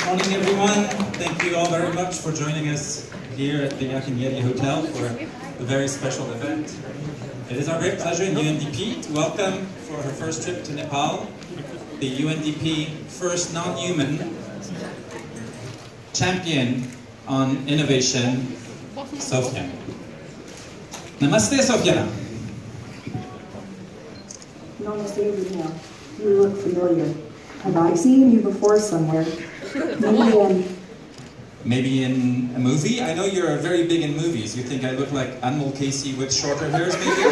Morning, everyone. Thank you all very much for joining us here at the Yeti Hotel for a very special event. It is our great pleasure in UNDP to welcome for her first trip to Nepal, the UNDP first non-human champion on innovation, Sophia. Namaste, Sophia. Namaste, Luintel. You look familiar. Have I seen you before somewhere? Maybe in a movie? I know you're very big in movies. You think I look like Anmol Casey with shorter hairs, maybe?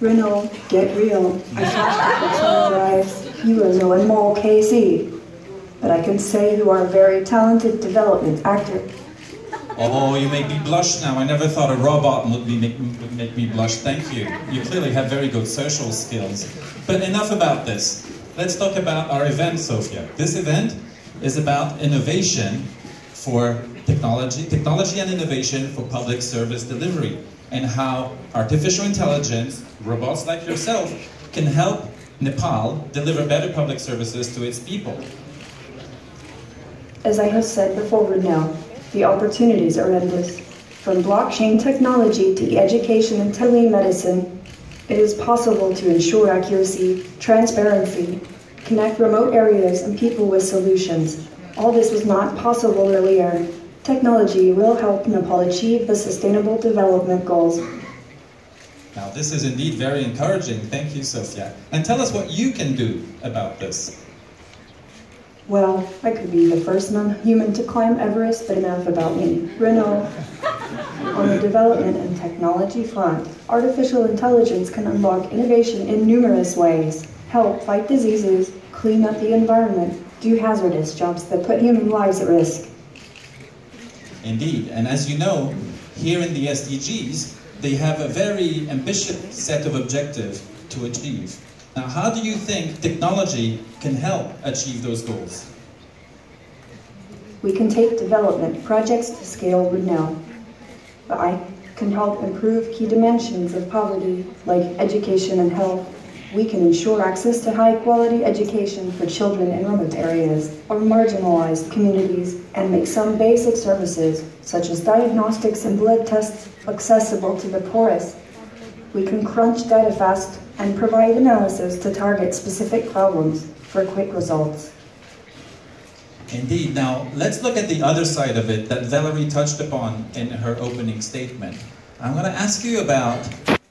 Renault, get real. I flashed the time drives. You are no Anmol Casey. But I can say you are a very talented development actor. Oh, you make me blush now. I never thought a robot would make me blush. Thank you. You clearly have very good social skills. But enough about this. Let's talk about our event, Sophia. This event is about innovation for technology and innovation for public service delivery, and how artificial intelligence, robots like yourself, can help Nepal deliver better public services to its people. As I have said before, Renault, the opportunities are endless. From blockchain technology to education and telemedicine, it is possible to ensure accuracy, transparency, connect remote areas and people with solutions. All this was not possible earlier. Technology will help Nepal achieve the Sustainable Development Goals. Now, this is indeed very encouraging. Thank you, Sophia. And tell us what you can do about this. Well, I could be the first non-human to climb Everest, but enough about me. Renault. On the development and technology front, artificial intelligence can unlock innovation in numerous ways, help fight diseases, clean up the environment, do hazardous jobs that put human lives at risk. Indeed, and as you know, here in the SDGs, they have a very ambitious set of objectives to achieve. Now, how do you think technology can help achieve those goals? We can take development projects to scale Renault. I can help improve key dimensions of poverty, like education and health. We can ensure access to high-quality education for children in remote areas or marginalized communities, and make some basic services, such as diagnostics and blood tests, accessible to the poorest. We can crunch data fast and provide analysis to target specific problems for quick results. Indeed. Now, let's look at the other side of it that Valerie touched upon in her opening statement. I'm going to ask you about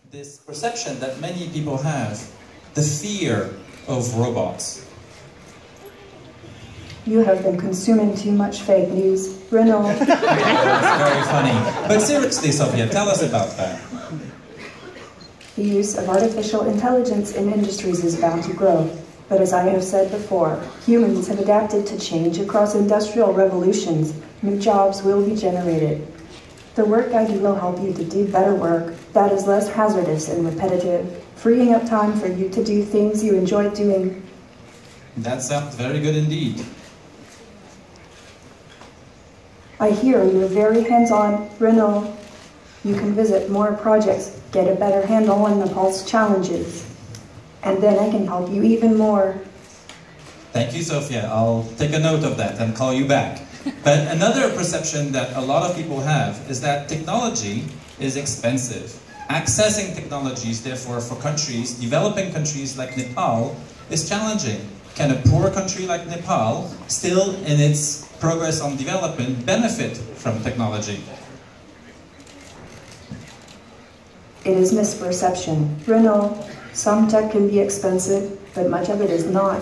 this perception that many people have, the fear of robots. You have been consuming too much fake news, Renault. That's very funny. But seriously, Sophia, tell us about that. The use of artificial intelligence in industries is bound to grow. But as I have said before, humans have adapted to change across industrial revolutions. New jobs will be generated. The work I do will help you to do better work that is less hazardous and repetitive, freeing up time for you to do things you enjoy doing. That sounds very good indeed. I hear you're very hands-on, Renault. You can visit more projects, get a better handle on Nepal's challenges. And then I can help you even more. Thank you, Sophia. I'll take a note of that and call you back. But another perception that a lot of people have is that technology is expensive. Accessing technologies, therefore, for countries, developing countries like Nepal, is challenging. Can a poor country like Nepal, still in its progress on development, benefit from technology? It is misperception. Renault, some tech can be expensive, but much of it is not.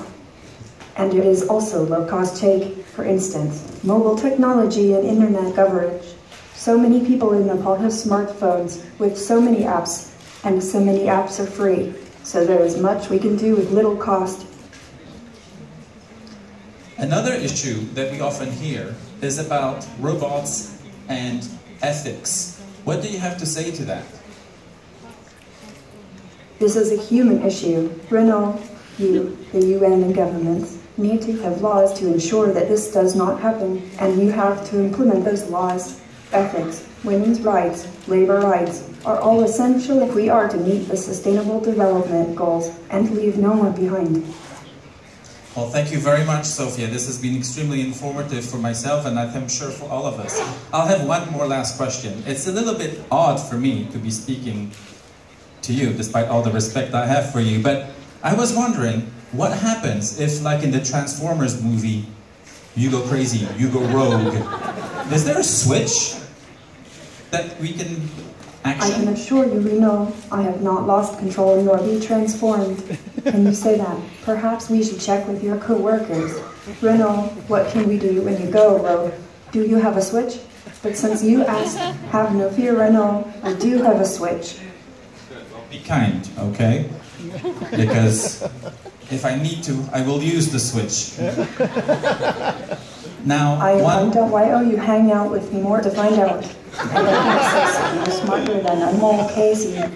And it is also low-cost take. For instance, mobile technology and internet coverage. So many people in Nepal have smartphones with so many apps, and so many apps are free. So there is much we can do with little cost. Another issue that we often hear is about robots and ethics. What do you have to say to that? This is a human issue. Renault, you, the UN and governments, need to have laws to ensure that this does not happen, and you have to implement those laws. Ethics, women's rights, labor rights are all essential if we are to meet the Sustainable Development Goals and leave no one behind. Well, thank you very much, Sophia. This has been extremely informative for myself and I'm sure for all of us. I'll have one more last question. It's a little bit odd for me to be speaking to you, despite all the respect I have for you, but I was wondering, what happens if, like in the Transformers movie, you go crazy, you go rogue? Is there a switch that we can action? I can assure you, Reno, I have not lost control nor be transformed. Can you say that? Perhaps we should check with your co-workers. Reno, what can we do when you go rogue? Do you have a switch? But since you asked, have no fear, Reno, I do have a switch. Be kind, okay? Because if I need to, I will use the switch. Now, I wonder why you hang out with me more to find out. I'm smarter than Anmol Casey. I'm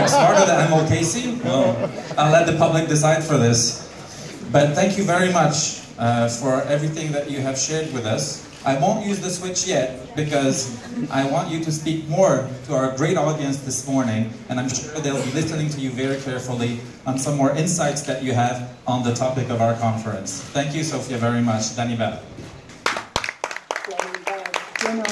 smarter than Anmol Casey? Well, I'll let the public decide for this. But thank you very much for everything that you have shared with us. I won't use the switch yet because I want you to speak more to our great audience this morning, and I'm sure they'll be listening to you very carefully on some more insights that you have on the topic of our conference. Thank you, Sophia, very much. Danny Bell. You know,